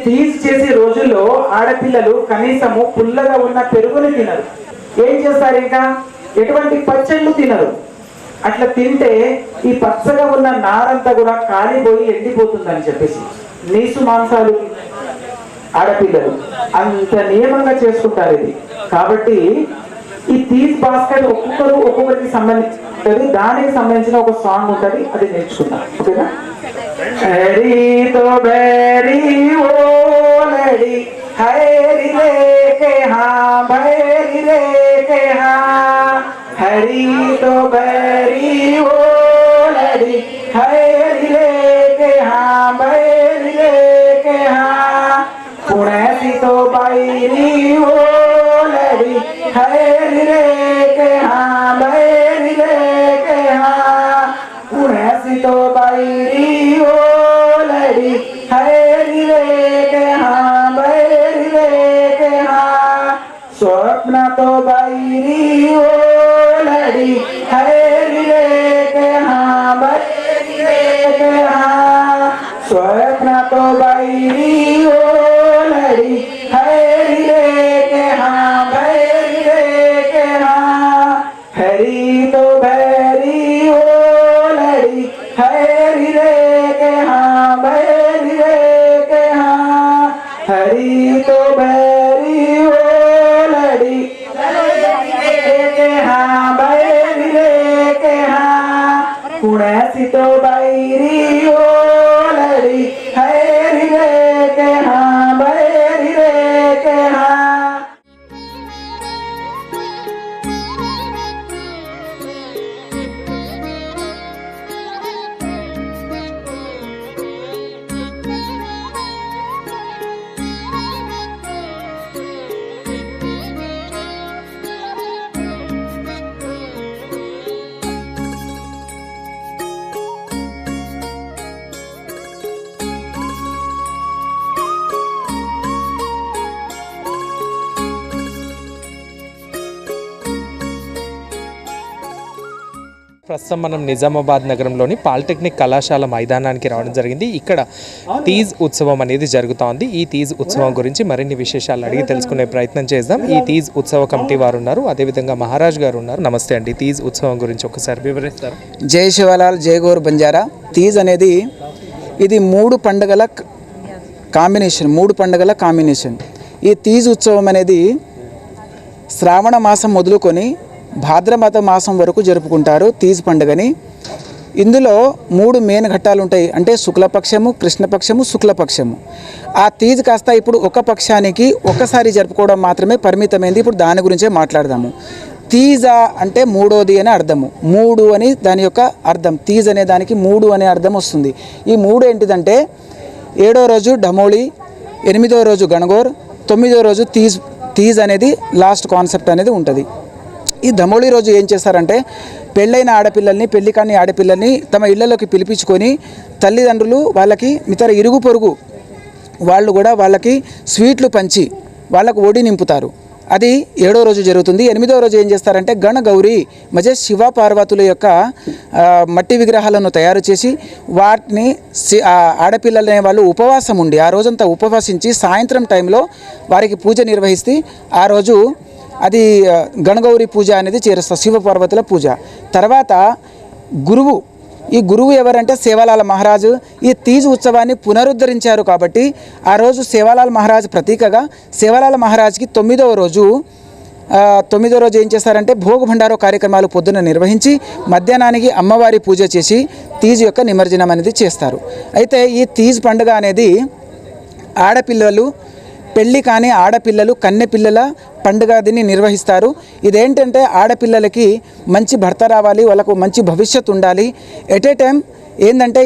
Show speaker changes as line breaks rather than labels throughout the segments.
తీజ్ చేసే రోజుల్లో ఆడపిల్లలు కనీసము పుల్లగా ఉన్న పెరుగుని తినరు. ఏం చేస్తారు? ఇంకా ఎటువంటి పచ్చళ్ళు తినరు. అట్లా తింటే ఈ పచ్చగా ఉన్న నారంతా కూడా కాలిపోయి ఎండిపోతుందని చెప్పేసి నీసు మాంసాలు ఆడపిల్లలు అంత నియమంగా చేసుకుంటారు ఇది. కాబట్టి ఈ తీజ్ బాస్కెట్ ఒక్కొక్కరికి సంబంధించి దానికి సంబంధించిన ఒక సాంగ్ ఉంటుంది, అది నేర్చుకుంటాం. ఓకేనా? హరి తో బేరీ ఓ లడి హరి లేకే హా బేరీ లేకే హా హరి తో బేరీ ఓ లడి హరి లేకే హా బేరీ లేకే హా పుణేసి తో బైరీ ఓ లడి హరి లేకే హా బేరీ లేకే హా పుణేసి తో బైరీ ఓ లడి హరి లేకే హా బైరీ లేకే హా స్వప్న తో బైరీ ఓ లడి హరి లేకే హా బైరీ లేకే హా స్వప్న తో బైరీ ఓ లడి హరి లేకే హా బైరీ లేకే హా హరి తో బైరీ ఓ లడి హరి లేకే హా బైరీ లేకే హా హరి తో బైరీ ఓ లడి లేకే హా బైరీ లేకే హా పుణేసి తో బైరీ ఓ లడి హరి లేకే హా బైరీ లేకే హా.
ప్రస్తుతం మనం నిజామాబాద్ నగరంలోని పాలిటెక్నిక్ కళాశాల మైదానానికి రావడం జరిగింది. ఇక్కడ తీజ్ ఉత్సవం అనేది జరుగుతోంది. ఈ తీజ్ ఉత్సవం గురించి మరిన్ని విశేషాలు అడిగి తెలుసుకునే ప్రయత్నం చేద్దాం. ఈ తీజ్ ఉత్సవ కమిటీ వారు ఉన్నారు, అదేవిధంగా మహారాజ్ గారు ఉన్నారు. నమస్తే అండి. తీజ్ ఉత్సవం గురించి ఒకసారి వివరిస్తారు.
జై శివలాల్, జై గోర్ బంజారా. తీజ్ అనేది ఇది మూడు పండుగల కాంబినేషన్. ఈ తీజ్ ఉత్సవం అనేది శ్రావణ మాసం మొదలుకొని భాద్రపద మాసం వరకు జరుపుకుంటారు తీజ్ పండుగని. ఇందులో మూడు మెయిన్ ఘట్టాలు ఉంటాయి, అంటే శుక్లపక్షము, కృష్ణపక్షము, శుక్లపక్షము. ఆ తీజ్ కాస్త ఇప్పుడు ఒక పక్షానికి ఒకసారి జరుపుకోవడం మాత్రమే పరిమితమైంది. ఇప్పుడు దాని గురించే మాట్లాడదాము. తీజ అంటే మూడోది అని అర్థము. మూడు అని దాని యొక్క అర్థం. తీజ్ అనే దానికి మూడు అనే అర్థం వస్తుంది. ఈ మూడు ఏంటిదంటే 7వ రోజు డమోళి, 8వ రోజు గణగోర్, 9వ రోజు తీజ్ అనేది లాస్ట్ కాన్సెప్ట్ అనేది ఉంటుంది. ఈ దమోళి రోజు ఏం చేస్తారంటే పెళ్ళైన ఆడపిల్లల్ని, పెళ్లి కాని ఆడపిల్లల్ని తమ ఇళ్లలోకి పిలిపించుకొని తల్లిదండ్రులు వాళ్ళకి ఇతర ఇరుగు పొరుగు వాళ్ళు కూడా వాళ్ళకి స్వీట్లు పంచి వాళ్ళకు ఒడి నింపుతారు. అది 7వ రోజు జరుగుతుంది. 8వ రోజు ఏం చేస్తారంటే గణగౌరి మధ్య శివ పార్వతుల యొక్క మట్టి విగ్రహాలను తయారు చేసి వాటిని ఆడపిల్లలనే వాళ్ళు ఉపవాసం ఉండి ఆ రోజంతా ఉపవాసించి సాయంత్రం టైంలో వారికి పూజ నిర్వహిస్తే ఆ రోజు అది గణగౌరి పూజ అనేది చేరుస్తారు, శివపార్వతుల పూజ. తర్వాత ఈ గురువు ఎవరంటే సేవాలాల్ మహారాజు ఈ తీజ్ ఉత్సవాన్ని పునరుద్ధరించారు. కాబట్టి ఆ రోజు సేవాలాల్ మహారాజ్ ప్రతీకగా సేవాలాల్ మహారాజ్కి 9వ రోజు ఏం చేస్తారంటే భోగ భండారో కార్యక్రమాలు పొద్దున నిర్వహించి మధ్యాహ్నానికి అమ్మవారి పూజ చేసి తీజ్ యొక్క నిమజ్జనం అనేది చేస్తారు. అయితే ఈ తీజ్ పండుగ అనేది ఆడపిల్లలు, పెళ్ళి కాని ఆడపిల్లలు, కన్నె పిల్లల పండుగ దీన్ని నిర్వహిస్తారు. ఇదేంటంటే ఆడపిల్లలకి మంచి భర్త రావాలి, వాళ్ళకు మంచి భవిష్యత్తు ఉండాలి. ఎట్ ఏ టైం ఏంటంటే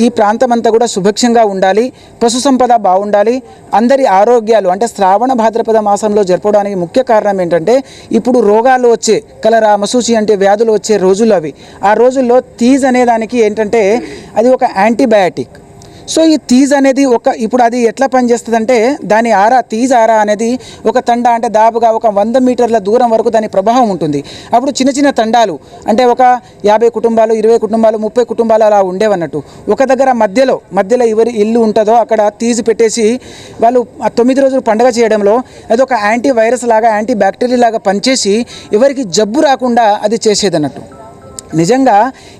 ఈ ప్రాంతం అంతా కూడా సుభిక్షంగా ఉండాలి, పశు సంపద బాగుండాలి, అందరి ఆరోగ్యాలు అంటే శ్రావణ భాద్రపద మాసంలో జరపడానికి ముఖ్య కారణం ఏంటంటే ఇప్పుడు రోగాలు వచ్చే కలరా, మసూచి అంటే వ్యాధులు వచ్చే రోజులు అవి. ఆ రోజుల్లో తీజ్ అనేదానికి ఏంటంటే అది ఒక యాంటీబయాటిక్. సో ఈ తీజ్ అనేది ఇప్పుడు అది ఎట్లా పనిచేస్తుందంటే దాని తీజ్ ఆరా అనేది ఒక తండా అంటే దాదాపుగా ఒక 100 మీటర్ల దూరం వరకు దాని ప్రభావం ఉంటుంది. అప్పుడు చిన్న చిన్న తండాలు అంటే ఒక 50 కుటుంబాలు 20 కుటుంబాలు 30 కుటుంబాలు అలా ఉండేవన్నట్టు. ఒక దగ్గర మధ్యలో ఎవరి ఇల్లు ఉంటుందో అక్కడ తీజ్ పెట్టేసి వాళ్ళు ఆ 9 రోజులు పండుగ చేయడంలో అది ఒక యాంటీ వైరస్ లాగా యాంటీ బ్యాక్టీరియా లాగా పనిచేసి ఎవరికి జబ్బు రాకుండా అది చేసేదన్నట్టు. నిజంగా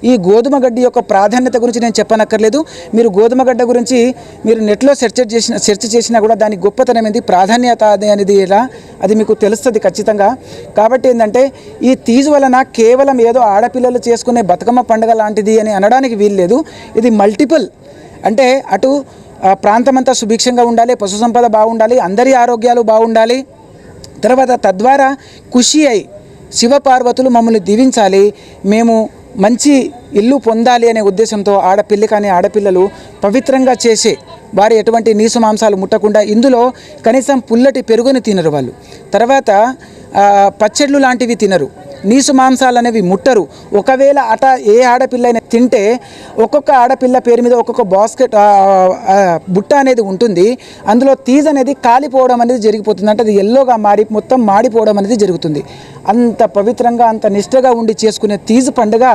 ఈ గోధుమ గడ్డి యొక్క ప్రాధాన్యత గురించి నేను చెప్పనక్కర్లేదు. మీరు గోధుమ గడ్డ గురించి మీరు నెట్లో సెర్చ్ చేసినా కూడా దాని గొప్పతనం ఏంది, ప్రాధాన్యత అనేది ఎలా అది మీకు తెలుస్తుంది ఖచ్చితంగా. కాబట్టి ఏంటంటే ఈ తీజు వలన కేవలం ఏదో ఆడపిల్లలు చేసుకునే బతుకమ్మ పండుగ లాంటిది అని అనడానికి వీల్లేదు. ఇది మల్టిపుల్ అంటే అటు ప్రాంతమంతా సుభిక్షంగా ఉండాలి, పశు సంపద బాగుండాలి, అందరి ఆరోగ్యాలు బాగుండాలి. తర్వాత తద్వారా ఖుషి అయి శివపార్వతులు మమ్మల్ని దీవించాలి, మేము మంచి ఇల్లు పొందాలి అనే ఉద్దేశంతో ఆడపిల్లలు పవిత్రంగా చేసే వారు ఎటువంటి నీసు మాంసాలు ముట్టకుండా ఇందులో కనీసం పుల్లటి పెరుగుని తినరు వాళ్ళు. తర్వాత పచ్చళ్ళు లాంటివి తినరు, నీసు మాంసాలు అనేవి ముట్టరు. ఒకవేళ ఏ ఆడపిల్ల తింటే ఒక్కొక్క ఆడపిల్ల పేరు మీద ఒక్కొక్క బాస్కెట్ బుట్ట అనేది ఉంటుంది. అందులో తీజ్ అనేది కాలిపోవడం అనేది జరిగిపోతుంది. అంటే అది ఎల్లోగా మొత్తం మాడిపోవడం అనేది జరుగుతుంది. అంత పవిత్రంగా అంత నిష్ఠగా ఉండి చేసుకునే తీజ్ పండుగ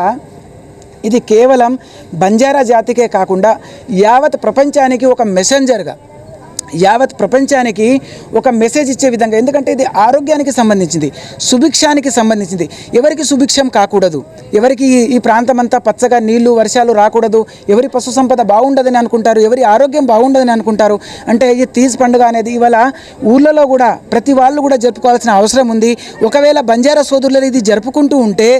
ఇది కేవలం బంజారా జాతికే కాకుండా యావత్ ప్రపంచానికి ఒక మెసెంజర్గా యావత్ ప్రపంచానికి ఒక మెసేజ్ ఇచ్చే విధంగా, ఎందుకంటే ఇది ఆరోగ్యానికి సంబంధించింది, సుభిక్షానికి సంబంధించింది. ఎవరికి సుభిక్షం కాకూడదు, ఎవరికి ఈ ప్రాంతం అంతా పచ్చగా నీళ్లు వర్షాలు రాకూడదు, ఎవరి పశు సంపద బాగుండదని అనుకుంటారు, ఎవరి ఆరోగ్యం బాగుండదని అనుకుంటారు. అంటే ఈ తీజ్ పండుగ అనేది ఇవాళ ఊళ్ళలో కూడా ప్రతి వాళ్ళు కూడా జరుపుకోవాల్సిన అవసరం ఉంది. ఒకవేళ బంజారా సోదరులు ఇది జరుపుకుంటూ ఉంటే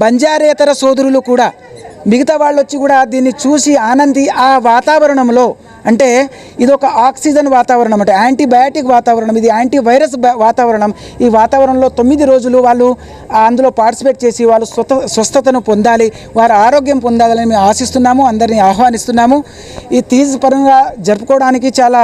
బంజారేతర సోదరులు కూడా మిగతా వాళ్ళు వచ్చి కూడా దీన్ని చూసి ఆనంది ఆ వాతావరణంలో, అంటే ఇది ఒక ఆక్సిజన్ వాతావరణం, అంటే యాంటీబయాటిక్ వాతావరణం, ఇది యాంటీ వైరస్ వాతావరణం. ఈ వాతావరణంలో 9 రోజులు వాళ్ళు అందులో పార్టిసిపేట్ చేసి వాళ్ళు స్వస్థతను పొందాలి, వారి ఆరోగ్యం పొందాలని మేము ఆశిస్తున్నాము, అందరినీ ఆహ్వానిస్తున్నాము. ఈ తీజ్ పరంగా జరుపుకోవడానికి చాలా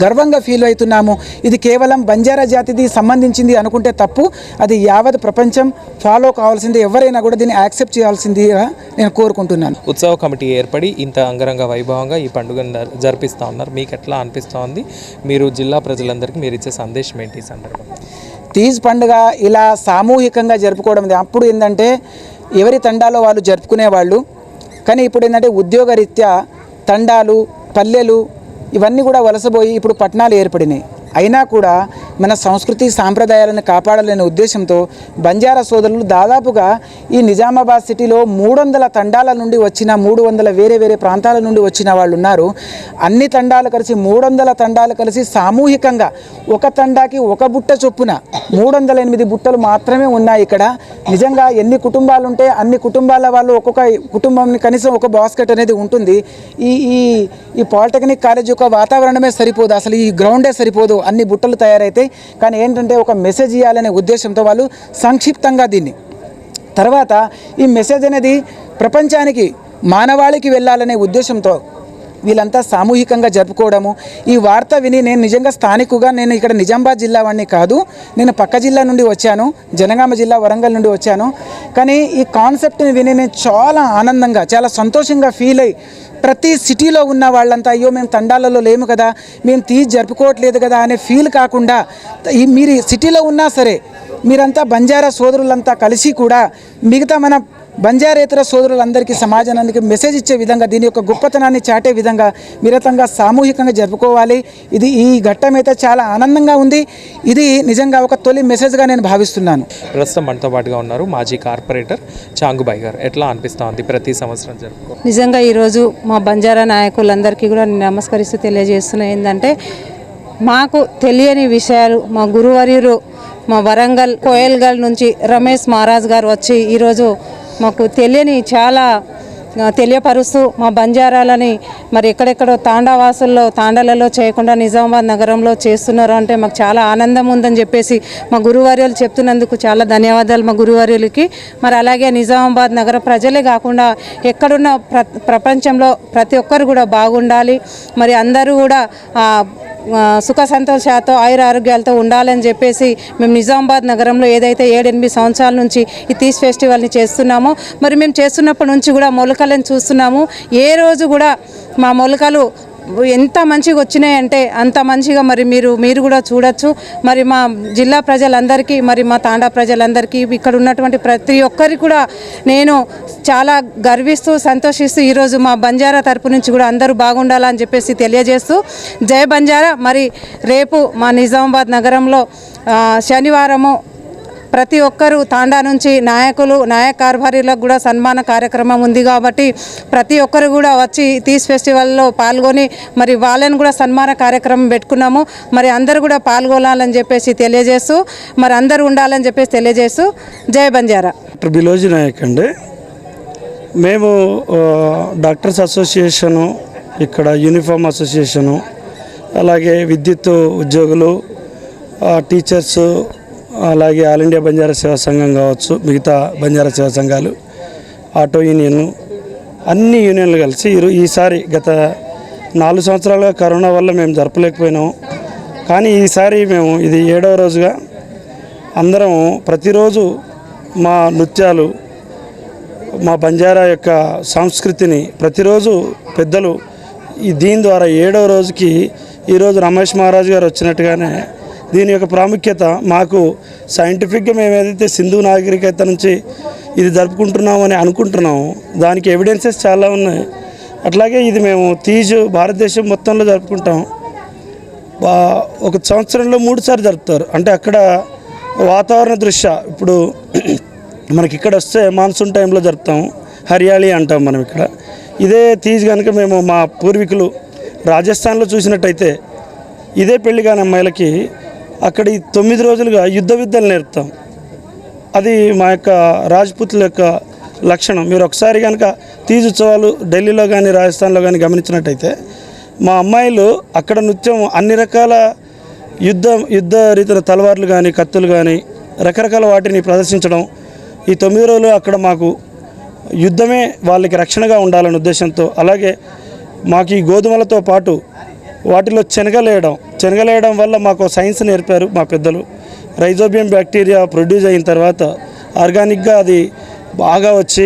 గర్వంగా ఫీల్ అవుతున్నాము. ఇది కేవలం బంజారా జాతిది సంబంధించింది అనుకుంటే తప్పు. అది యావత్ ప్రపంచం ఫాలో కావాల్సింది, ఎవరైనా కూడా దీన్ని యాక్సెప్ట్ చేయాల్సిందిగా నేను కోరుకుంటున్నాను.
ఉత్సవ కమిటీ ఏర్పడి ఇంత అంగరంగ వైభవంగా ఈ పండుగను జరిపిస్తూ ఉన్నారు, మీకు ఎట్లా అనిపిస్తోంది? మీరు జిల్లా ప్రజలందరికీ మీరు ఇచ్చే సందేశం ఏంటి ఈ సందర్భంగా?
తీజ్ పండుగ ఇలా సామూహికంగా జరుపుకోవడం, అప్పుడు ఏంటంటే ఎవరి తండాలో వాళ్ళు జరుపుకునేవాళ్ళు, కానీ ఇప్పుడు ఏంటంటే ఉద్యోగరీత్యా తండాలు పల్లెలు ఇవన్నీ కూడా వలసపోయి ఇప్పుడు పట్టణాలు ఏర్పడినాయి. అయినా కూడా మన సంస్కృతి సాంప్రదాయాలను కాపాడాలనే ఉద్దేశంతో బంజారా సోదరులు దాదాపుగా ఈ నిజామాబాద్ సిటీలో 300 తండాల నుండి వచ్చిన 300 వేరే ప్రాంతాల నుండి వచ్చిన వాళ్ళు ఉన్నారు. అన్ని తండాలు కలిసి 300 తండాలు కలిసి సామూహికంగా ఒక తండాకి ఒక బుట్ట చొప్పున 308 బుట్టలు మాత్రమే ఉన్నాయి ఇక్కడ. నిజంగా ఎన్ని కుటుంబాలు ఉంటే అన్ని కుటుంబాల వాళ్ళు ఒక్కొక్క కుటుంబాన్ని కనీసం ఒక బాస్కెట్ అనేది ఉంటుంది. ఈ పాలిటెక్నిక్ కాలేజ్ యొక్క వాతావరణమే సరిపోదు, అసలు ఈ గ్రౌండే సరిపోదు, అన్ని బుట్టలు తయారైతాయి. కానీ ఏంటంటే ఒక మెసేజ్ ఇవ్వాలనే ఉద్దేశంతో వాళ్ళు సంక్షిప్తంగా దీన్ని, తర్వాత ఈ మెసేజ్ అనేది ప్రపంచానికి మానవాళికి వెళ్ళాలనే ఉద్దేశంతో వీళ్ళంతా సామూహికంగా జరుపుకోవడము. ఈ వార్త విని నేను నిజంగా స్థానికుగా, నేను ఇక్కడ నిజామాబాద్ జిల్లా వాడిని కాదు, నేను పక్క జిల్లా నుండి వచ్చాను, జనగామ జిల్లా వరంగల్ నుండి వచ్చాను. కానీ ఈ కాన్సెప్ట్ని విని నేను చాలా ఆనందంగా చాలా సంతోషంగా ఫీల్ అయ్యి ప్రతి సిటీలో ఉన్న వాళ్ళంతా అయ్యో మేము తండాలలో లేము కదా, మేము తీజ్ జరుపుకోవట్లేదు కదా అనే ఫీల్ కాకుండా మీరు సిటీలో ఉన్నా సరే మీరంతా బంజారా సోదరులంతా కలిసి కూడా మిగతా మన బంజారేతర సోదరులందరికీ సమాజానికి మెసేజ్ ఇచ్చే విధంగా దీని యొక్క గొప్పతనాన్ని చాటే విధంగా మిరతంగా సామూహికంగా జరుపుకోవాలి. ఈ ఘట్టం అయితే చాలా ఆనందంగా ఉంది. ఇది నిజంగా ఒక తొలి మెసేజ్గా నేను భావిస్తున్నాను.
ప్రస్తుతం మనతో పాటుగా ఉన్నారు మాజీ కార్పొరేటర్ చాంగుబాయి గారు. ఎట్లా అనిపిస్తుంది ప్రతి సంవత్సరం జరుపుకో?
నిజంగా ఈరోజు మా బంజారా నాయకులందరికీ కూడా నమస్కరిస్తూ తెలియజేస్తున్నా ఏంటంటే మాకు తెలియని విషయాలు మా గురువర్యులు మా వరంగల్ కోయల్గల్ నుంచి రమేష్ మహారాజ్ గారు వచ్చి ఈరోజు మాకు తెలియని చాలా తెలియపరుస్తూ మా బంజారాలని మరి ఎక్కడెక్కడో తాండాలలో చేయకుండా నిజామాబాద్ నగరంలో చేస్తున్నారు అంటే మాకు చాలా ఆనందం ఉందని చెప్పేసి మా గురువర్యులు చెప్తున్నందుకు చాలా ధన్యవాదాలు మా గురువర్యులకి. మరి అలాగే నిజామాబాద్ నగర ప్రజలే కాకుండా ఎక్కడున్న ప్రపంచంలో ప్రతి ఒక్కరు కూడా బాగుండాలి, మరి అందరూ కూడా సుఖ సంతోషాలతో ఆయుర ఆరోగ్యాలతో ఉండాలని చెప్పేసి మేము నిజామాబాద్ నగరంలో ఏదైతే 7-8 సంవత్సరాల నుంచి ఈ తీజ్ ఫెస్టివల్ని చేస్తున్నామో, మరి మేము చేస్తున్నప్పటి నుంచి కూడా మొలక మొలకలను చూస్తున్నాము. ఏ రోజు కూడా మా మొలకలు ఎంత మంచిగా వచ్చినాయంటే అంత మంచిగా మరి మీరు కూడా చూడొచ్చు. మరి మా జిల్లా ప్రజలందరికీ మరి మా తాండా ప్రజలందరికీ ఇక్కడ ఉన్నటువంటి ప్రతి ఒక్కరికి కూడా నేను చాలా గర్విస్తూ సంతోషిస్తూ ఈరోజు మా బంజారా తరపు నుంచి కూడా అందరూ బాగుండాలని చెప్పేసి తెలియజేస్తూ జై బంజారా. మరి రేపు మా నిజామాబాద్ నగరంలో శనివారము ప్రతి ఒక్కరూ తాండా నుంచి నాయకులు కార్యవర్యులకు కూడా సన్మాన కార్యక్రమం ఉంది కాబట్టి ప్రతి ఒక్కరు కూడా వచ్చి తీజ్ ఫెస్టివల్లో పాల్గొని మరి వాళ్ళని కూడా సన్మాన కార్యక్రమం పెట్టుకున్నాము. మరి అందరూ కూడా పాల్గొనాలని చెప్పేసి తెలియజేస్తూ మరి అందరూ ఉండాలని చెప్పేసి తెలియజేస్తూ జై బంజారా.
డాక్టర్ బిలోజీ నాయక్ అండి. మేము డాక్టర్స్ అసోసియేషను, ఇక్కడ యూనిఫామ్ అసోసియేషను, అలాగే విద్యుత్ ఉద్యోగులు, టీచర్సు, అలాగే ఆల్ ఇండియా బంజారా సేవా సంఘం కావచ్చు, మిగతా బంజారా సేవా సంఘాలు, ఆటో యూనియన్, అన్ని యూనియన్లు కలిసి ఈసారి గత 4 సంవత్సరాలుగా కరోనా వల్ల మేము జరపలేకపోయినాము. కానీ ఈసారి మేము ఇది 7వ రోజుగా అందరం ప్రతిరోజు మా నృత్యాలు, మా బంజారా యొక్క సంస్కృతిని ప్రతిరోజు పెద్దలు దీని ద్వారా 7వ రోజుకి ఈరోజు రమేష్ మహారాజ్ గారు వచ్చినట్టుగానే దీని యొక్క ప్రాముఖ్యత మాకు సైంటిఫిక్గా మేము ఏదైతే సింధు నాగరికత నుంచి ఇది జరుపుకుంటున్నామని అనుకుంటున్నాము, దానికి ఎవిడెన్సెస్ చాలా ఉన్నాయి. అట్లాగే ఇది మేము తీజ్ భారతదేశం మొత్తంలో జరుపుకుంటాం. ఒక సంవత్సరంలో 3 సార్లు జరుపుతారు. అంటే అక్కడ వాతావరణ దృష్ట్యా ఇప్పుడు మనకి ఇక్కడ వస్తే మాన్సూన్ టైంలో జరుపుతాము, హరియాళీ అంటాం మనం ఇక్కడ. ఇదే తీజ్ కనుక మేము మా పూర్వీకులు రాజస్థాన్లో చూసినట్టయితే ఇదే పెళ్లి కాని అమ్మాయిలకి అక్కడ ఈ 9 రోజులుగా యుద్ధ విద్యలు నేర్పుతాం. అది మా యొక్క రాజ్పుతుల యొక్క లక్షణం. మీరు ఒకసారి కనుక తీజ్ ఉత్సవాలు ఢిల్లీలో కానీ రాజస్థాన్లో కానీ గమనించినట్టయితే మా అమ్మాయిలు అక్కడ నృత్యం అన్ని రకాల యుద్ధ రీతిన తలవార్లు కానీ కత్తులు కానీ రకరకాల వాటిని ప్రదర్శించడం. ఈ 9 రోజులు అక్కడ మాకు యుద్ధమే వాళ్ళకి రక్షణగా ఉండాలనే ఉద్దేశంతో, అలాగే మాకు ఈ గోధుమలతో పాటు వాటిలో శనగలేయడం వల్ల మాకు సైన్స్ నేర్పారు మా పెద్దలు. రైజోబియం బ్యాక్టీరియా ప్రొడ్యూస్ అయిన తర్వాత ఆర్గానిక్గా అది బాగా వచ్చి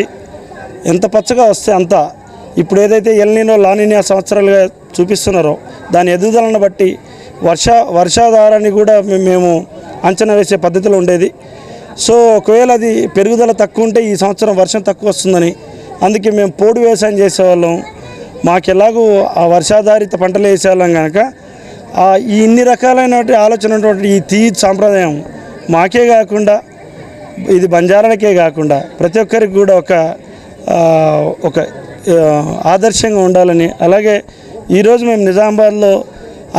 ఎంత పచ్చగా వస్తే అంత ఇప్పుడు ఏదైతే ఎల్నినో లానినియా సంవత్సరాలుగా చూపిస్తున్నారో దాని ఎదుగుదలను బట్టి వర్షాధారాన్ని కూడా మేము అంచనా వేసే పద్ధతిలో ఉండేది. సో ఒకవేళ అది పెరుగుదల తక్కువ ఉంటే ఈ సంవత్సరం వర్షం తక్కువ వస్తుందని అందుకే మేము పోడు వ్యవసాయం చేసేవాళ్ళం. మాకు ఎలాగూ ఆ వర్షాధారిత పంటలు వేసేవాళ్ళం కనుక ఈ ఇన్ని రకాలైన ఆలోచన ఉన్నటువంటి ఈ తీజ్ సాంప్రదాయం మాకే కాకుండా ఇది బంజారాలకే కాకుండా ప్రతి ఒక్కరికి కూడా ఒక ఆదర్శంగా ఉండాలని, అలాగే ఈరోజు మేము నిజామాబాద్లో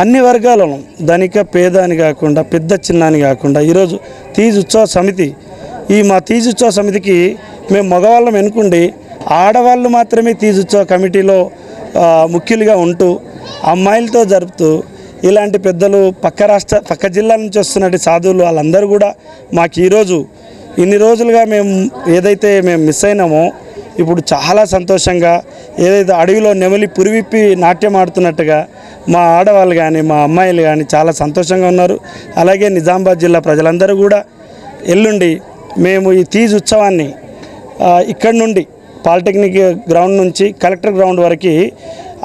అన్ని వర్గాలను ధనిక పేద అని కాకుండా పెద్ద చిన్న అని కాకుండా ఈరోజు తీజ్ ఉత్సవ సమితి, మా తీజ్ ఉత్సవ సమితికి మేము మగవాళ్ళం ఎన్నుకుండి ఆడవాళ్ళు మాత్రమే తీజ్ ఉత్సవ కమిటీలో ముఖ్యులుగా ఉంటూ అమ్మాయిలతో జరుపుతూ ఇలాంటి పెద్దలు పక్క జిల్లాల నుంచి వస్తున్నట్టు సాధువులు వాళ్ళందరూ కూడా మాకు ఈరోజు ఇన్ని రోజులుగా మేము ఏదైతే మేము మిస్ అయినామో ఇప్పుడు చాలా సంతోషంగా, ఏదైతే అడవిలో నెమలి పురివిప్పి నాట్యం ఆడుతున్నట్టుగా మా ఆడవాళ్ళు కానీ మా అమ్మాయిలు కానీ చాలా సంతోషంగా ఉన్నారు. అలాగే నిజామాబాద్ జిల్లా ప్రజలందరూ కూడా ఎల్లుండి మేము ఈ తీజ్ ఉత్సవాన్ని ఇక్కడి నుండి పాలిటెక్నిక్ గ్రౌండ్ నుంచి కలెక్టర్ గ్రౌండ్ వరకు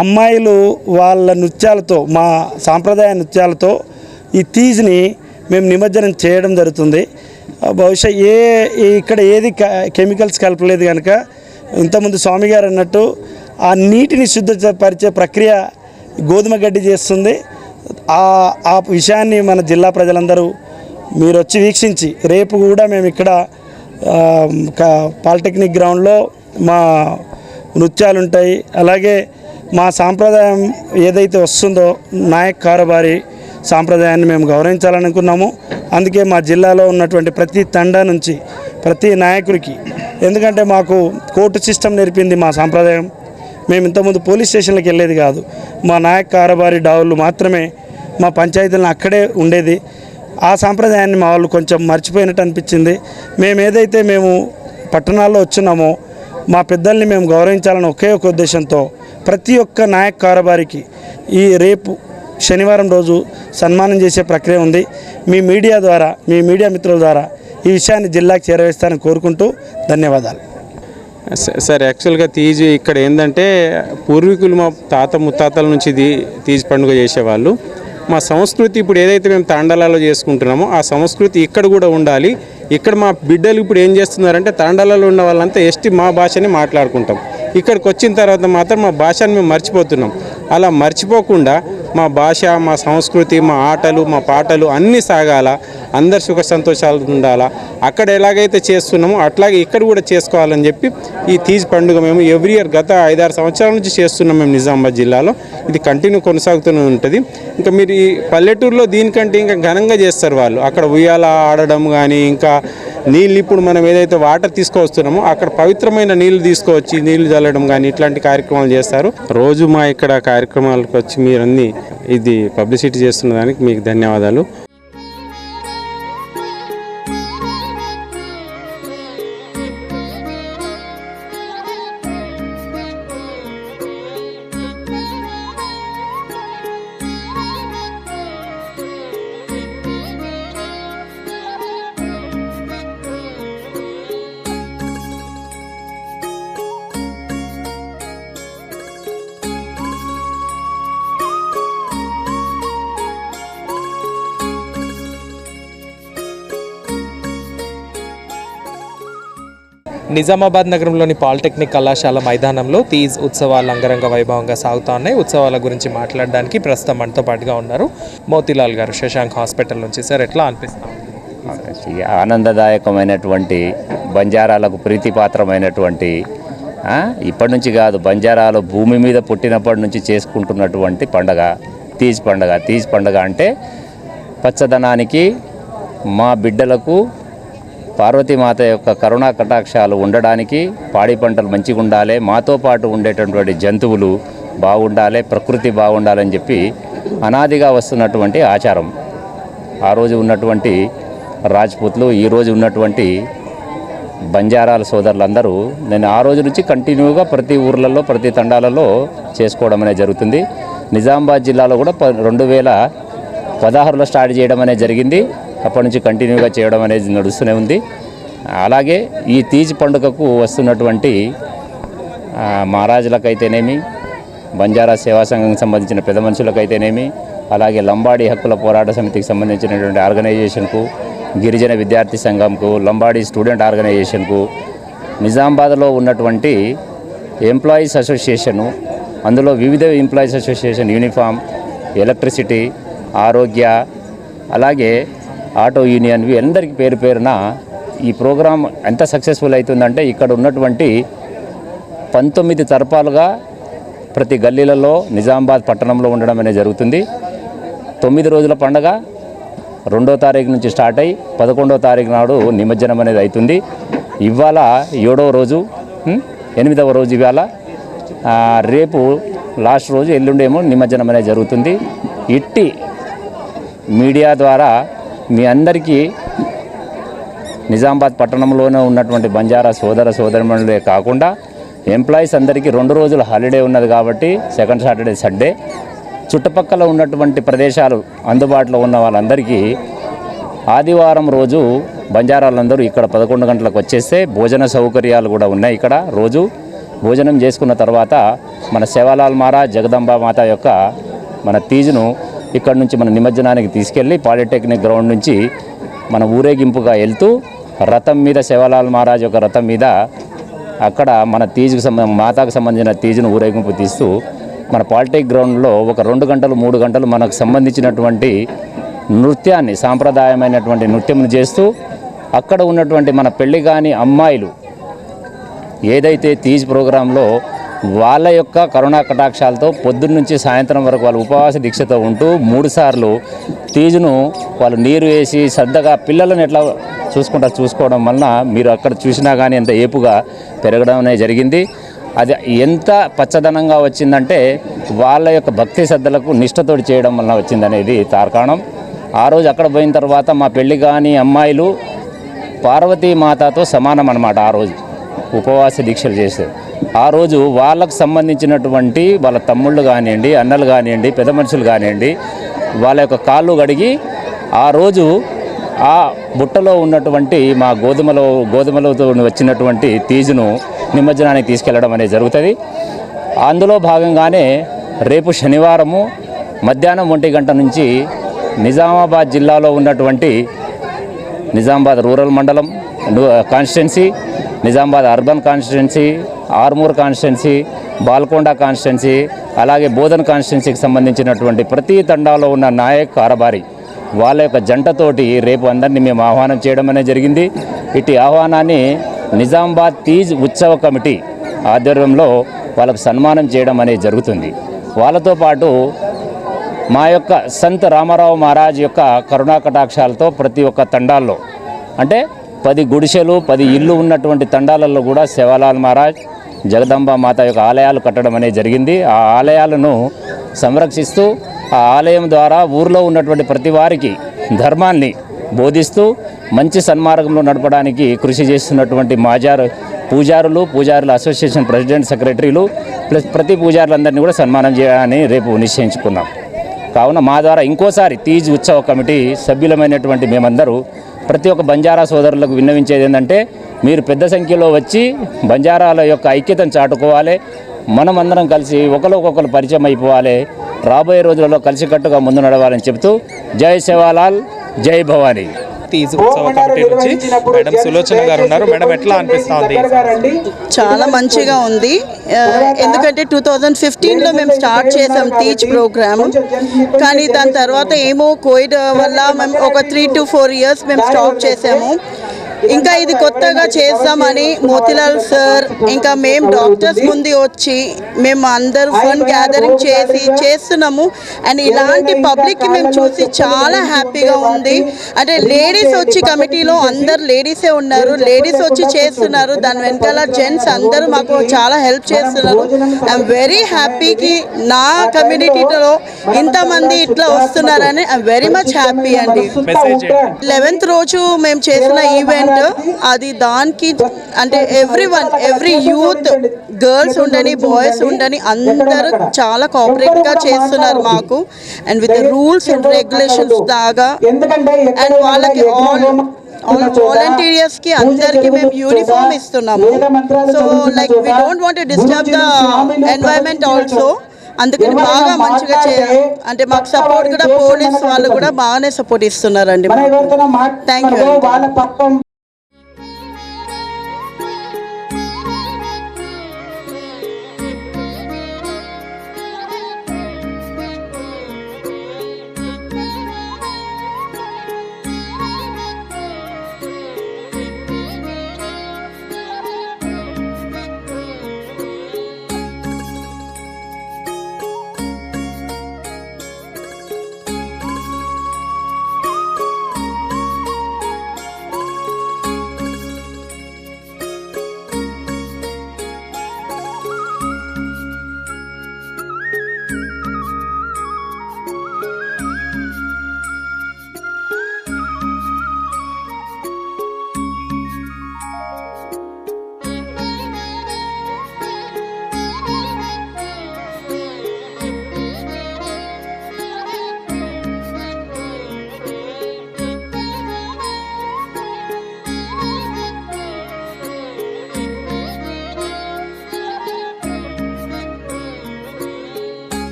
అమ్మాయిలు వాళ్ళ నృత్యాలతో, మా సాంప్రదాయ నృత్యాలతో ఈ తీజ్ని మేము నిమజ్జనం చేయడం జరుగుతుంది. బహుశా ఇక్కడ ఏది కెమికల్స్ కలపలేదు కనుక ఇంతకుముందు స్వామి గారు అన్నట్టు ఆ నీటిని శుద్ధపరిచే ప్రక్రియ గోధుమ గడ్డి చేస్తుంది. ఆ విషయాన్ని మన జిల్లా ప్రజలందరూ మీరు వచ్చి వీక్షించి రేపు కూడా మేము ఇక్కడ పాలిటెక్నిక్ గ్రౌండ్లో మా నృత్యాలు ఉంటాయి. అలాగే మా సాంప్రదాయం ఏదైతే వస్తుందో నాయక్ కారోబారి సాంప్రదాయాన్ని మేము గౌరవించాలనుకున్నాము. అందుకే మా జిల్లాలో ఉన్నటువంటి ప్రతి తండా నుంచి ప్రతి నాయకుడికి, ఎందుకంటే మాకు కోర్టు సిస్టమ్ నేర్పింది మా సాంప్రదాయం. మేము ఇంతకుముందు పోలీస్ స్టేషన్లకు వెళ్ళేది కాదు. మా నాయక్ కారోబారి డావులు మాత్రమే మా పంచాయతీలను అక్కడే ఉండేది. ఆ సాంప్రదాయాన్ని మా వాళ్ళు కొంచెం మర్చిపోయినట్టు అనిపించింది. మేము పట్టణాల్లో వచ్చున్నామో మా పెద్దల్ని మేము గౌరవించాలని ఒకే ఒక ఉద్దేశంతో ప్రతి ఒక్క నాయక్ కారోబారికి ఈ రేపు శనివారం రోజు సన్మానం చేసే ప్రక్రియ ఉంది. మీ మీడియా మిత్రుల ద్వారా ఈ విషయాన్ని జిల్లాకు చేరవేస్తానని కోరుకుంటూ ధన్యవాదాలు.
సార్ యాక్చువల్గా తీజ్ ఇక్కడ ఏంటంటే పూర్వీకులు మా తాత ముత్తాతల నుంచి తీజ్ పండుగ చేసేవాళ్ళు. మా సంస్కృతి ఇప్పుడు ఏదైతే మేము తాండాలలో చేసుకుంటున్నామో ఆ సంస్కృతి ఇక్కడ కూడా ఉండాలి. ఇక్కడ మా బిడ్డలు ఇప్పుడు ఏం చేస్తున్నారంటే తాండాలలో ఉన్న వాళ్ళంతా మా భాషని మాట్లాడుకుంటాం. ఇక్కడికి వచ్చిన తర్వాత మాత్రం మా భాషని మేము మర్చిపోతున్నాం. అలా మర్చిపోకుండా మా భాష, మా సంస్కృతి, మా ఆటలు, మా పాటలు అన్నీ సాగాల, అందరు సుఖ సంతోషాలు ఉండాలా. అక్కడ ఎలాగైతే చేస్తున్నామో అట్లాగే ఇక్కడ కూడా చేసుకోవాలని చెప్పి ఈ తీజ్ పండుగ మేము ఎవ్రీ ఇయర్ గత 5-6 సంవత్సరాల నుంచి చేస్తున్నాం మేము నిజామాబాద్ జిల్లాలో. ఇది కంటిన్యూ కొనసాగుతూనే ఉంటుంది. ఇంకా మీరు ఈ పల్లెటూరులో దీనికంటే ఇంకా ఘనంగా చేస్తారు వాళ్ళు. అక్కడ ఉయ్యాల ఆడడం కానీ, ఇంకా నీళ్ళు ఇప్పుడు మనం ఏదైతే వాటర్ తీసుకొస్తున్నామో అక్కడ పవిత్రమైన నీళ్లు తీసుకువచ్చి నీళ్లు చల్లడం కానీ ఇట్లాంటి కార్యక్రమాలు చేస్తారు. రోజు మా ఇక్కడ కార్యక్రమాలకు వచ్చి మీరన్నీ ఇది పబ్లిసిటీ చేస్తున్న దానికి మీకు ధన్యవాదాలు.
నిజామాబాద్ నగరంలోని పాలిటెక్నిక్ కళాశాల మైదానంలో తీజ్ ఉత్సవాలు అంగరంగ వైభవంగా సాగుతా ఉన్నాయి. ఉత్సవాల గురించి మాట్లాడడానికి ప్రస్తుతం మనతో పాటుగా ఉన్నారు మోతీలాల్ గారు, శశాంక్ హాస్పిటల్ నుంచి. సార్, ఎట్లా అనిపిస్తాం?
ఆనందదాయకమైనటువంటి, బంజారాలకు ప్రీతిపాత్రమైనటువంటి, ఇప్పటి నుంచి కాదు, బంజారాలు భూమి మీద పుట్టినప్పటి నుంచి చేసుకుంటున్నటువంటి పండగ తీజ్ పండగ. తీజ్ పండగ అంటే పచ్చదనానికి, మా బిడ్డలకు పార్వతీమాత యొక్క కరుణా కటాక్షాలు ఉండడానికి, పాడి పంటలు మంచిగా ఉండాలి, మాతో పాటు ఉండేటటువంటి జంతువులు బాగుండాలి, ప్రకృతి బాగుండాలని చెప్పి అనాదిగా వస్తున్నటువంటి ఆచారం. ఆ రోజు ఉన్నటువంటి రాజ్పూత్లు, ఈరోజు ఉన్నటువంటి బంజారాల సోదరులందరూ నేను ఆ రోజు నుంచి కంటిన్యూగా ప్రతి ఊర్లలో, ప్రతి తండాలలో చేసుకోవడం అనేది జరుగుతుంది. నిజామాబాద్ జిల్లాలో కూడా 2016లో స్టార్ట్ చేయడం అనేది జరిగింది. అప్పటి నుంచి కంటిన్యూగా చేయడం అనేది నడుస్తూనే ఉంది. అలాగే ఈ తీజ్ పండుగకు వస్తున్నటువంటి మహారాజులకైతేనేమి, బంజారా సేవా సంఘంకి సంబంధించిన పెద్ద మనుషులకైతేనేమి, అలాగే లంబాడీ హక్కుల పోరాట సమితికి సంబంధించినటువంటి ఆర్గనైజేషన్కు, గిరిజన విద్యార్థి సంఘంకు, లంబాడీ స్టూడెంట్ ఆర్గనైజేషన్కు, నిజామాబాద్లో ఉన్నటువంటి ఎంప్లాయీస్ అసోసియేషను, అందులో వివిధ ఎంప్లాయీస్ అసోసియేషన్, యూనిఫామ్, ఎలక్ట్రిసిటీ, ఆరోగ్య, అలాగే ఆటో యూనియన్, అందరికీ పేరు పేరున ఈ ప్రోగ్రాం ఎంత సక్సెస్ఫుల్ అవుతుందంటే ఇక్కడ ఉన్నటువంటి 19 తరపాలుగా ప్రతి గల్లీలలో నిజామాబాద్ పట్టణంలో ఉండడం అనేది జరుగుతుంది. 9 రోజుల పండగ 2వ తారీఖు నుంచి స్టార్ట్ అయ్యి 11వ తారీఖు నాడు నిమజ్జనం అనేది అవుతుంది. ఇవాళ 7వ రోజు, 8వ రోజు ఇవాళ, రేపు లాస్ట్ రోజు, ఎల్లుండేమో నిమజ్జనం అనేది జరుగుతుంది. ఇట్టి మీడియా ద్వారా మీ అందరికీ నిజామాబాద్ పట్టణంలోనే ఉన్నటువంటి బంజారా సోదర సోదరిమణులే కాకుండా ఎంప్లాయీస్ అందరికీ 2 రోజుల హాలిడే ఉన్నది కాబట్టి సెకండ్ సాటర్డే, సండే, చుట్టుపక్కల ఉన్నటువంటి ప్రదేశాలు అందుబాటులో ఉన్న వాళ్ళందరికీ ఆదివారం రోజు బంజారాలందరూ ఇక్కడ 11 గంటలకు వచ్చేస్తే భోజన సౌకర్యాలు కూడా ఉన్నాయి. ఇక్కడ రోజు భోజనం చేసుకున్న తర్వాత మన సేవాలాల్ మహారాజ్ జగదంబ మాత యొక్క మన తీజ్ను ఇక్కడ నుంచి మన నిమజ్జనానికి తీసుకెళ్ళి పాలిటెక్నిక్ గ్రౌండ్ నుంచి మన ఊరేగింపుగా వెళ్తూ రథం మీద, సేవాలాల్ మహారాజ్ యొక్క రథం మీద అక్కడ మన తీజ్కు మాతాకు సంబంధించిన తీజ్ను ఊరేగింపు తీస్తూ మన పాలిటెక్ గ్రౌండ్లో ఒక 2 గంటలు 3 గంటలు మనకు సంబంధించినటువంటి నృత్యాన్ని, సాంప్రదాయమైనటువంటి నృత్యం చేస్తూ అక్కడ ఉన్నటువంటి మన పెళ్లి కాని అమ్మాయిలు ఏదైతే తీజ్ ప్రోగ్రాంలో వాళ్ళ యొక్క కరుణా కటాక్షాలతో పొద్దున్న నుంచి సాయంత్రం వరకు వాళ్ళు ఉపవాస దీక్షతో ఉంటూ 3 సార్లు తీజును వాళ్ళు నీరు వేసి శ్రద్ధగా పిల్లలను ఎట్లా చూసుకోవడం వలన మీరు అక్కడ చూసినా కానీ ఎంత ఏపుగా పెరగడం అనేది జరిగింది. అది ఎంత పచ్చదనంగా వచ్చిందంటే వాళ్ళ యొక్క భక్తి శ్రద్ధలకు నిష్ఠతోటి చేయడం వలన వచ్చిందనేది తార్కాణం. ఆ రోజు అక్కడ పోయిన తర్వాత మా పెళ్లి కాని అమ్మాయిలు పార్వతీమాతతో సమానం అన్నమాట. ఆ రోజు ఉపవాస దీక్షలు చేస్తారు. ఆ రోజు వాళ్ళకు సంబంధించినటువంటి వాళ్ళ తమ్ముళ్ళు కానివ్వండి, అన్నలు కానివ్వండి, పెద్ద మనుషులు కానివ్వండి, వాళ్ళ యొక్క కాళ్ళు కడిగి ఆ రోజు ఆ బుట్టలో ఉన్నటువంటి మా గోధుమలతో వచ్చినటువంటి తీజును నిమజ్జనానికి తీసుకెళ్లడం అనేది జరుగుతుంది. అందులో భాగంగానే రేపు శనివారము మధ్యాహ్నం 1 గంట నుంచి నిజామాబాద్ జిల్లాలో ఉన్నటువంటి నిజామాబాద్ రూరల్ మండలం constituency, Nizamabad urban constituency, Armoor constituency, Balkonda constituency, అలాగే బోధన్ కాన్స్టిట్యున్సీకి సంబంధించినటువంటి ప్రతి తండాలో ఉన్న నాయక్ కారబారి వాళ్ళ యొక్క జంటతోటి రేపు అందరినీ మేము ఆహ్వానం చేయడం అనేది జరిగింది. ఇటు ఆహ్వానాన్ని నిజామాబాద్ తీజ్ ఉత్సవ కమిటీ ఆధ్వర్యంలో వాళ్ళకు సన్మానం చేయడం అనేది జరుగుతుంది. వాళ్ళతో పాటు మా యొక్క సంత్ రామారావు మహారాజ్ యొక్క కరుణా కటాక్షాలతో ప్రతి ఒక్క తండాల్లో అంటే 10 గుడిసెలు 10 ఇళ్ళు ఉన్నటువంటి తండాలలో కూడా సేవాలాల్ మహారాజ్, జగదంబ మాత యొక్క ఆలయాలు కట్టడం అనేది జరిగింది. ఆ ఆలయాలను సంరక్షిస్తూ ఆ ఆలయం ద్వారా ఊర్లో ఉన్నటువంటి ప్రతి వారికి ధర్మాన్ని బోధిస్తూ మంచి సన్మార్గంలో నడపడానికి కృషి చేస్తున్నటువంటి పూజారుల అసోసియేషన్ ప్రెసిడెంట్, సెక్రటరీలు ప్లస్ ప్రతి పూజారులందరినీ కూడా సన్మానం చేయాలని రేపు నిశ్చయించుకున్నాం. కావున మా ద్వారా ఇంకోసారి తీజ్ ఉత్సవ కమిటీ సభ్యులమైనటువంటి మేమందరూ ప్రతి ఒక్క బంజారా సోదరులకు విన్నవించేది ఏంటంటే, మీరు పెద్ద సంఖ్యలో వచ్చి బంజారాల యొక్క ఐక్యతను చాటుకోవాలి. మనమందరం కలిసి ఒకరికొకరు పరిచయం అయిపోవాలి. రాబోయే రోజులలో కలిసికట్టుగా ముందు నడవాలని చెబుతూ జై సేవాలాల్, జై భవానీ.
తీజ్ ఉత్సవ కమిటీ నుంచి మేడం సులోచన గారు ఉన్నారు. మేడం, ఎట్లా అనిపిస్తుంది?
చాలా మంచిగా ఉంది. ఎందుకంటే 2015లో మేము స్టార్ట్ చేసాం తీజ్ ప్రోగ్రామ్. కానీ దాని తర్వాత ఏమో కోవిడ్ వల్ల మేము ఒక 3 to 4 years మేము స్టాప్ చేసాము. ఇంకా ఇది కొత్తగా చేద్దామని మోతిలాల్ సార్ ఇంకా మేము డాక్టర్స్ ముందు వచ్చి మేము అందరూ ఫండ్ గ్యాదరింగ్ చేస్తున్నాము. అండ్ ఇలాంటి పబ్లిక్కి మేము చూసి చాలా హ్యాపీగా ఉంది. అంటే లేడీస్ వచ్చి కమిటీలో అందరు లేడీసే ఉన్నారు, లేడీస్ వచ్చి చేస్తున్నారు. దాని వెనకాల జెంట్స్ అందరూ మాకు చాలా హెల్ప్ చేస్తున్నారు. ఐఎమ్ వెరీ హ్యాపీకి నా కమ్యూనిటీలో ఇంతమంది ఇట్లా వస్తున్నారని ఐఎమ్ వెరీ మచ్ హ్యాపీ అండి. 11th రోజు మేము చేసిన ఈవెంట్ అది దానికి అంటే ఎవ్రీ యూత్, గర్ల్స్ ఉండని బాయ్స్ ఉండని అందరూ చాలా కోఆపరేట్గా చేస్తున్నారు మాకు. And with rules and regulations దాగా అండ్ వాళ్ళకి ఆల్ వాలంటీర్స్ కి అందరికి మేము యూనిఫామ్ ఇస్తున్నాము. So like we don't want to disturb the environment also. అందుకని బాగా మంచిగా అంటే మాకు సపోర్ట్ కూడా పోలీస్ వాళ్ళు కూడా బాగానే సపోర్ట్ ఇస్తున్నారండి. Thank you.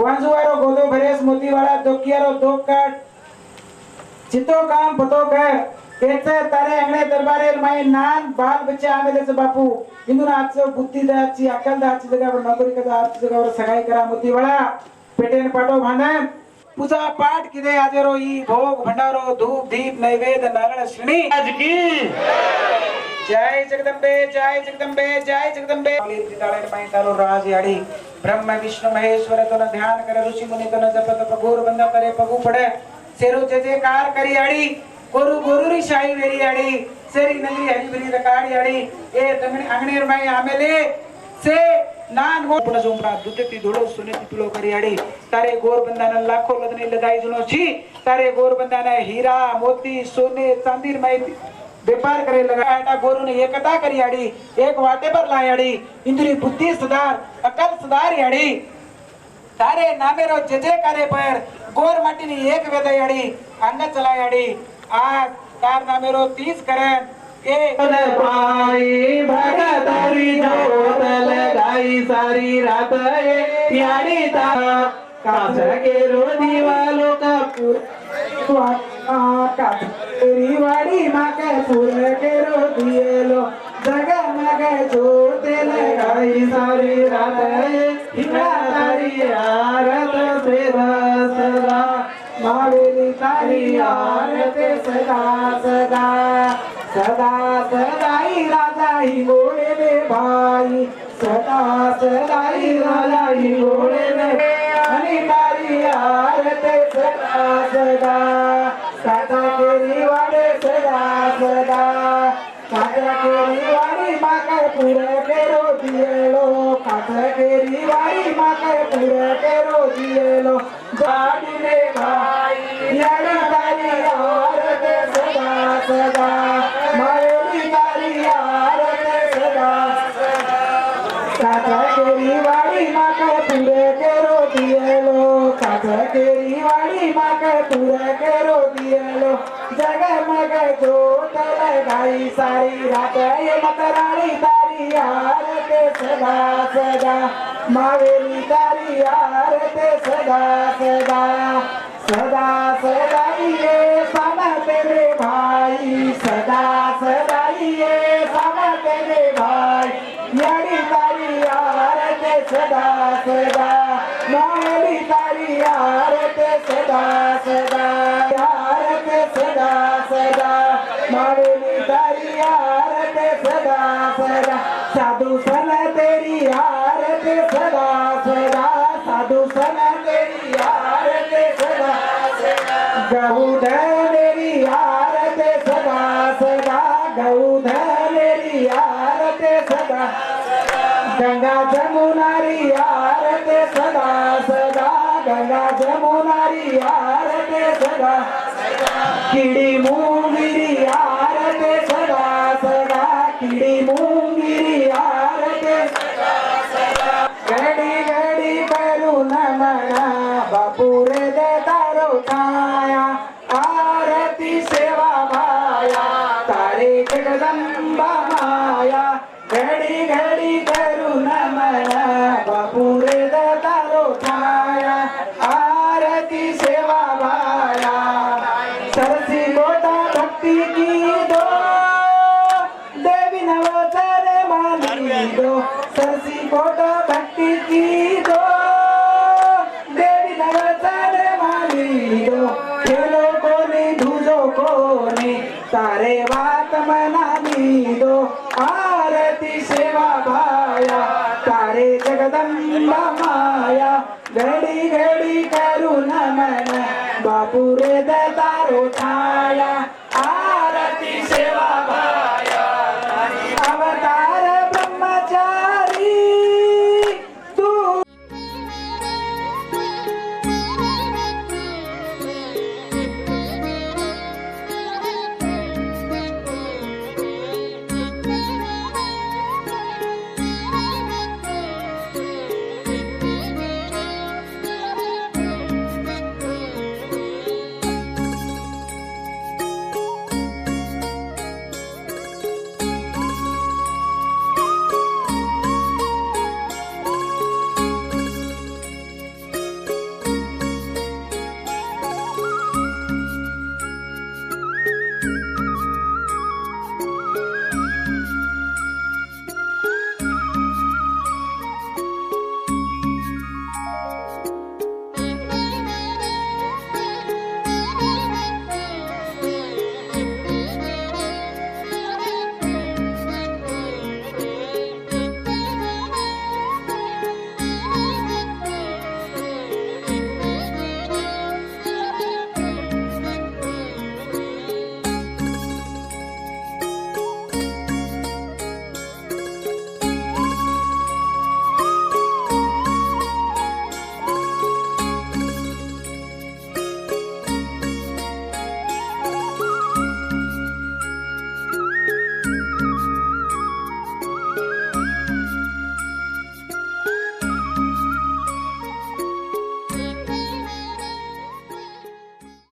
वंजुवारो गोदो भरेस मोतीवाड़ा दोकियारो दो काट चितो काम पतो कर तेचे तारे अंगणे दरबारे माई नान बाल बच्चे आमेले से बापू इंदुन आजसे बुद्धि दाची अकल दाची जगह पर नौकरी का दाची जगह पर सगाई करा मोतीवाड़ा पेटेन पाटो भांडन पूजा पाठ किदे आजेरो ई भोग भंडारो धूप दीप नैवेद्य नारायण श्रेणी आज की जय जगदंबे जय जगदंबे जय जगदंबे ताळे माई तारो राज याडी ब्रह्म विष्णु महेश्वर तो न ध्यान करे ऋषि मुनि तो न जप तप घोर बंदा करे पगु पड़े सेरो जयकार करी आड़ी गोरु गोरुरी शाही वेरियाड़ी सेरी नगरी हरिबरी रकाड़ियाड़ी ए तंगणी अंगणेर माई आमेले से नान गो पुना जोंपड़ा दुतेती धोड़ो सुनेती तुलो करियाड़ी तारे गोर बंदाना लाखों लदने लगाई जुनो छी तारे गोर बंदाना हीरा मोती सोने चांदीर माई व्यापार करे लगा गोरु ने एकता करियाड़ी एक वाटे पर लायाड़ी इंद्री बुद्धि सुधार अकल सुधार याड़ी तारे नामेरो जजे करे पर गोर माटीनी एक वेदयाड़ी अंग चलायाड़ी आज तार नामेरो 30 करन ए पाई भगतारी जोत लगाई सारी रात ए याड़ी ता काज के रो दीवालों का काजरी वाड़ी माँ के फूल के रो दिए लो जगमग जोत लगाई सारी रात हिना तारी आरत से सदा मावेली तारी आरत सदा सदा सदा सदाई राजा ही गोड़े में भाई सदा सदाई राजा ही गोड़े में हनी तारी आरत सदा सदा सदा केरी वाड़े सदा सदा काका केरी वाड़ी माँ के पूरे के रो दिए लो काका केरी वाड़ी माँ के पूरे के रो दिए लो गाड़ी में भाई यारी तारी आरत सदा सदा मारी तारी आरत सदा काका केरी वाड़ी माँ के पूरे के रो दिए लो काका केरी वाड़ी माँ के पूरे के रो दिए लो जगमग जोत लगाई सारी रात ये मतरानी तारी आरत सदा सदा मावेली तारी आरत सदा सदा सदा सदा ये सामा तेरे भाई सदा सदा ये सामा तेरे भाई यारी तारी आरत सदा सदा मावेली तारी आरत सदा सदा आरत सदा सदा मावेली तारी आरत सदा सदा साधु सन तेरी आरत सदा सदा साधु सन तेरी आरत सदा गौध मेरी आरत सदा सदा गौध मेरी आरत सदा गंगा जमुनारी आरत सदा सदा गंगा जमुनारी आरत सदा किड़ी मूंगिरी आरत सदा सदा किड़ी मूंगिरी आरत सदा घड़ी घड़ी करू नमना बापू रे दे तारो छाया आरती सेवा भाया तारे जगदम्बा माया घड़ी घड़ी करू नमना बापू रे दे तारो छाया आरती सेवा भाया सरसी गोटा भक्ति की दो देवी नवचर मानी दो सरसी गोटा भक्ति की दो देवी नवचर मानी दो खेलो कोनी धूजो कोनी तारे बात मनानी दो आरती सेवा भाया तारे जगदम्बा माया घड़ी घड़ी करू नमन बापू रे दे तारो छाया आरती सेवा